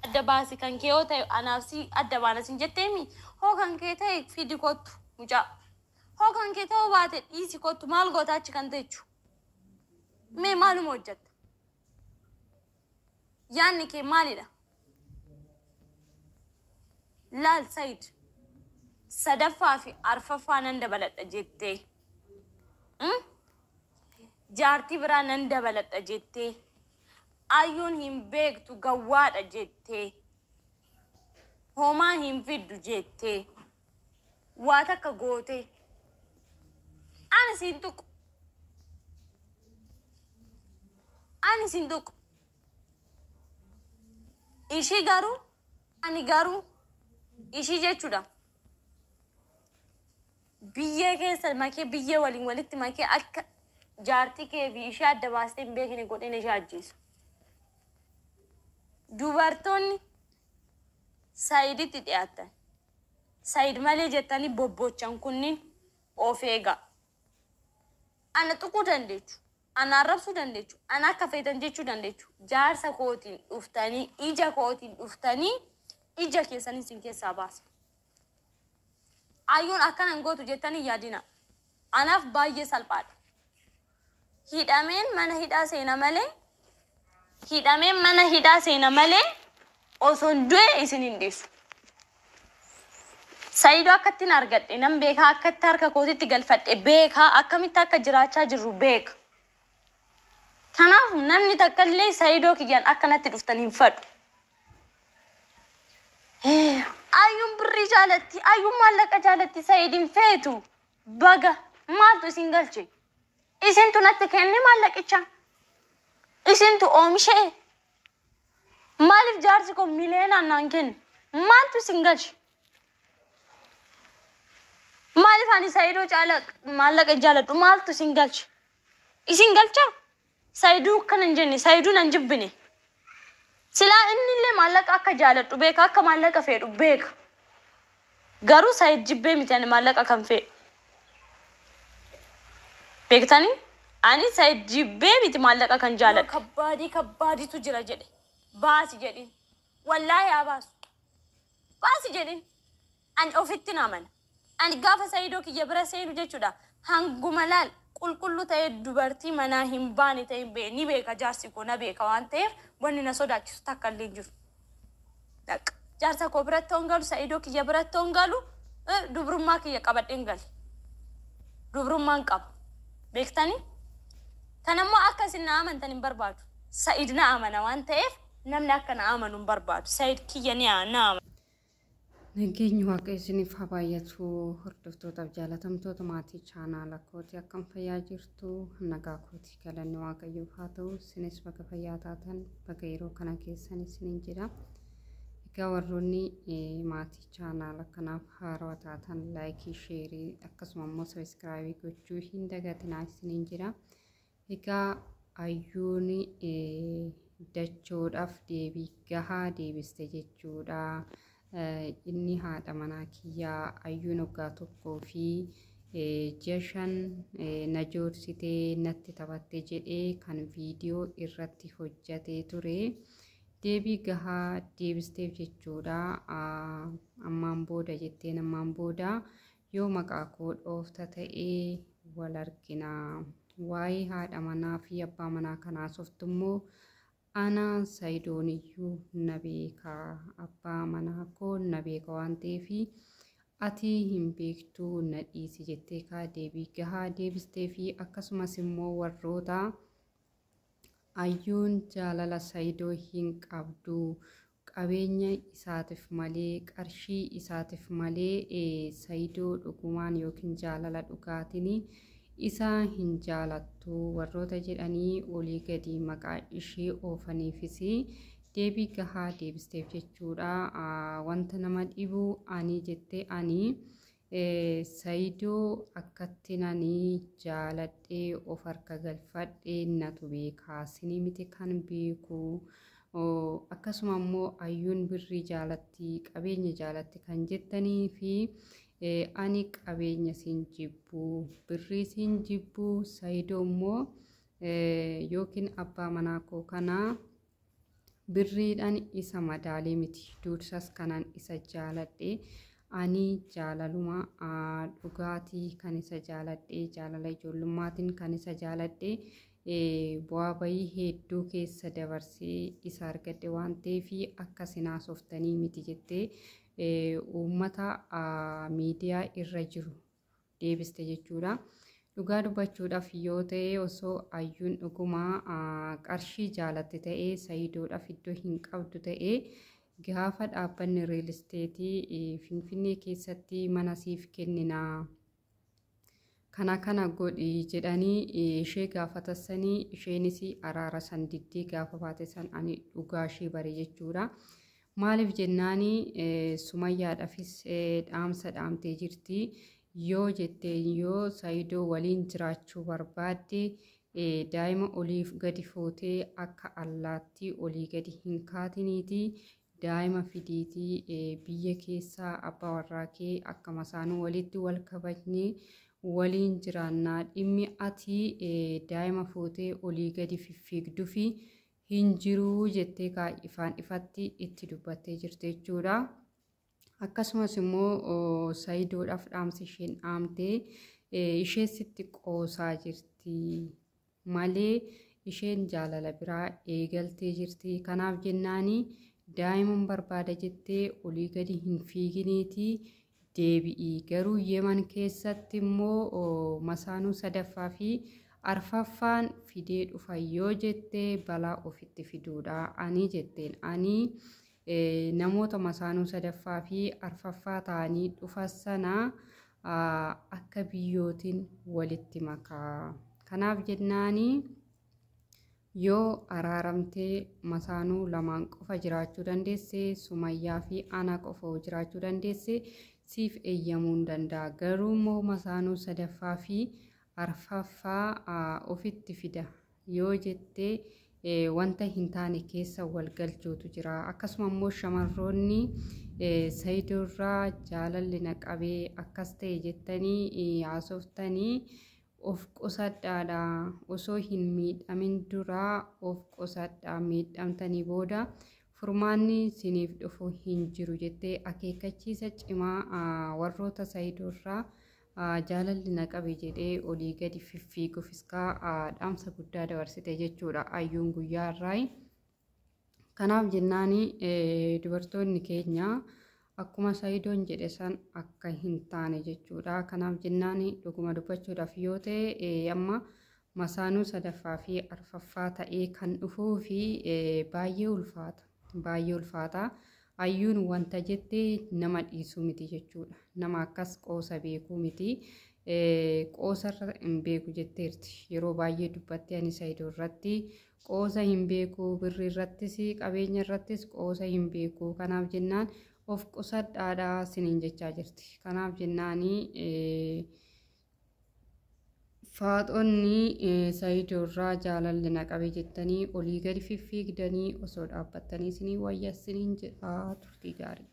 adda baasi kan kee yoo ta'e anaafsi adda baanasin jetteemi hoo kan kee ta'e fidi kottu mucaa hoo kan kee ta'uu baate dhiisi kottu maal gootaa achi kan teechu mee maaluma hojjetta yaanni kee maalidha laal Said sadaffaa fi arfaffaa nan dabaladha jettee jaartii biraa nan dabaladha jettee ayyuun hin beektu gawwaadha jettee homaa hin fiddu jettee waa takka gootee ani siin tuqu ishii garuu ani garuu ishii jechuudha biyya keessa makee biyya waliin walitti makee akka jaartii kee fi ishee adda baastee hin beekne godheen ishee ajjeesu dubartoonni Saiditti dhiyaatan Said malee jettanii bobbochan kunniin of eegaa ana tuquu dandeechu ana arrabsuu dandeechu ana akka feetan jechuu dandeechu jaarsa kootiin dhuftanii ija kootiin dhuftanii ija keessanii sin keessaa baasa ayyuun akkanan gootu jettanii yaadina anaaf baay'ee salphaadha hidhameen mana hidhaa seena malee osoon du'e isin hin dhiisu Saidoo akkattiin argadhe nan beekaa akkatti harka kootitti galfadhe beekaa akkamitti akka jiraachaa jirru beeka kanaaf namni takka illee Saidoo kiyyaan akkanatti dhuftan hin fadhu ayyuun birrii jaalatti ayyuun maallaqa jaalatti Saidin feetu baga maaltu isin galche isintu natti kenne maallaqicha isintu oomishee maaliif jaarsi koo miliyeenaan naan kenne maaltu isin galche maaliif ani Saidoo maallaqa jaaladhu maaltu isin galche isin galcha Saiduu kana hin jenne Saiduu nan jibbine silaa inni illee maallaqa akka jaaladhu beeka akka maallaqa fedhu beeka garuu Said jibbee miti ani maallaqa kan fedhu beektanii ani Said jibbee miti maallaqa kan jaaladhu kabbaadiitu jira jedhe baasi jedhin wallaahi haa baasi jedhin ani ofitti namana ani gaafa Saidoo kiyya bira seenu jechuudha hanguma laal qulqullu ta'e dubartii manaa hin baane ta'e ni beeka jaarsi koo na beeka waan ta'eef wanni na sodaachisu takka illee jiru jaarsa koo biratti hongalu Saidoo kiyya biratti hongalu dubrummaa kiyya qabadheen gal dubrummaan qaba beektanii kanammoo akkasin na amantan hin barbaadu Said na amana waan ta'eef namni akka na amanu hin barbaadu Said kiyya ni na Nageenyi Waaqayyoon haa baay'atu hordoftoota jaalatamtoota maatii chaanaala kooti akkam fayyaa jirtu nagaa kooti galanni Waaqayyoof haa ta'u isinis bakka fayyaa taatan bakka yeroo kana keessan isiniin jira egaa warroonni maatii chaanaala kanaaf haarawaa taatan laayikii sheerii akkasuma immoo sabiskiraayibii gochuu hin dagatinaa isiniin jira egaa ayyuun dachoodhaaf deebii gahaa deebiste jechuudha inni haadha manaa kiyyaa ayyuun waggaa tokkoo fi jeshan na joorsitee natti taphatte jedhee kan viidiyoo irratti hojjatee ture deebii gahaa deebisteef jechuudha ammaan booda jetteen ammaan booda yoo maqaa koo dhoofta ta'ee wal argina waa'ee haadha manaa fi abbaa manaa kanaas oftummoo ana Saidooniyyuu na beeka abbaa manaa koo na beeka waan ta'eef ati hin beektuu na dhiisi jettee kaa deebii gahaa deebistee fi akkasumas immoo warroota ayyuun jaalala Saidoo hin qabdu qabeenya isaatiif malee qarshii isaatiif malee Saidoo dhugumaan yookiin jaalala dhugaatiin isa hin jaalattu warroota jedhanii olii gadi maqaa ishee oofaniifis deebii gahaa deebisteef jechuudha wanta nama dhibu ani jettee ani Saidoo akkatti nani jaaladhee of harka galfadhee natu beekaa sinii miti kan beeku akkasuma immoo ayyuun birrii jaalatti qabeenya jaalatti kan jettanii fi ani qabeenya sin jibbu birrii sin jibbu Saidoo immoo yookiin abbaa manaa koo kana birriidhaan isa madaalee miti dursas kanan isa jaaladhe ani jaalaluma dhugaatii kan isa jaaladhe jaalala ijoollummaatiin kan isa jaaladhe bu'aa bayii hedduu keessa dabarsee isa argadhe waan ta'eef akka sinaasoftanii miti jettee uummata miidiyaa irra jiru deebiste jechuudha. Dhugaa dubbachuudhaaf yoo ta'e osoo ayyuun dhugumaa qarshii jaalatte ta'ee Sayidoodhaaf iddoo hin qabdu ta'ee gaafa dhaabbanni riil isteetii Finfinnee keessatti mana siif kennina kana godhi jedhanii ishee gaafatassanii isheenis araara san diddee gaafa baate san ani dhugaa ishee bare jechuudha. Maaliif jennaani Sumayyaadhaafis dhaamsa dhaamtee jirti. Yoo jettee yoo Sayidoo waliin jiraachuu barbaadde daa'ima oliif gadi footee akka allaattii olii gadi hin kaatiniiti daa'ima fidiitii biyya keessaa abbaa warraa kee akka masaanuu walitti wal kabajnee waliin jiraannaa dhimmi ati daa'ima footee olii gadi fiffiigduu fi hin jiruu jettee ifaan ifatti itti dubbattee jirti jechuudha. Akkasumas immoo Sayidoodhaaf dhaamsa isheen dhaamtee ishee sitti qoosaa jirti malee isheen jaalala biraa eegaltee jirti. Kanaaf jennaani daa'iman barbaada jettee olii gadi hin fiiginiiti deebi'i. Garuu Yemen keessatti immoo masaanuu sadaffaa fi arfaffaan fidee dhufa yoo jettee balaa ofitti fiduudha ani jetteen ani. Namoota masaanuu sadaffaa fi arfaffaa ta'anii dhufa sana akka biyyootiin walitti makaa. Kanaaf jennaani yoo araaramtee masaanuu lamaan qofa jiraachuu dandeesse Sumayyaa fi ana qofa jiraachuu dandeesse siif eeyyamuu danda'a. Garuu immoo masaanuu sadaffaa fi arfaffaa ofitti fida yoo jettee wanta hin taane keessa walgalchootu jira. Akkasuma immoo shamarroonni Sayidoorraa jaalalli naqabee akkas ta'e jettanii haasoftanii of qusadhaadha. Osoo hin miidhamin duraa of qusadhaa miidhamtanii booda furmaanni siniif dhufu hin jiru jettee akeekkachiisa cimaa warroota Sayidoorraa jaalalli naqabe jedhee olii gadi fiffiiguufis dhaamsa guddaa dabarsite jechuudha ayyuun guyyaa irraa. Kanaaf jennaani dubartoonni keenya akkuma Sayidoon jedhe san akka hin taane jechuudha. Kanaaf jennaani dhuguma dubbachuudhaaf yoo ta'e amma masaanuu sadaffaa fi arfaffaa ta'ee kan dhufuu fi baay'ee ulfaata. Ayyuun wanta jettee nama dhiisuu miti jechuudha. Nama akkas qoosa beekuu miti. Qoosarra hin beeku jetteerti. Yeroo baay'ee dubbattee ani Sayidoo irratti qoosa hin beeku birri irrattis qabeenya irrattis qoosa hin beeku. Kanaaf jennaan of qusadhaadhaa siniin jechaa jirti. Kanaaf jennaanii faaxonni Sayidoorraa jaalalli naqabe jettanii olii gadi fiffiigdanii osoo dhaabbattanii sinii wayyaa siniin jedhaa turtii gaarii.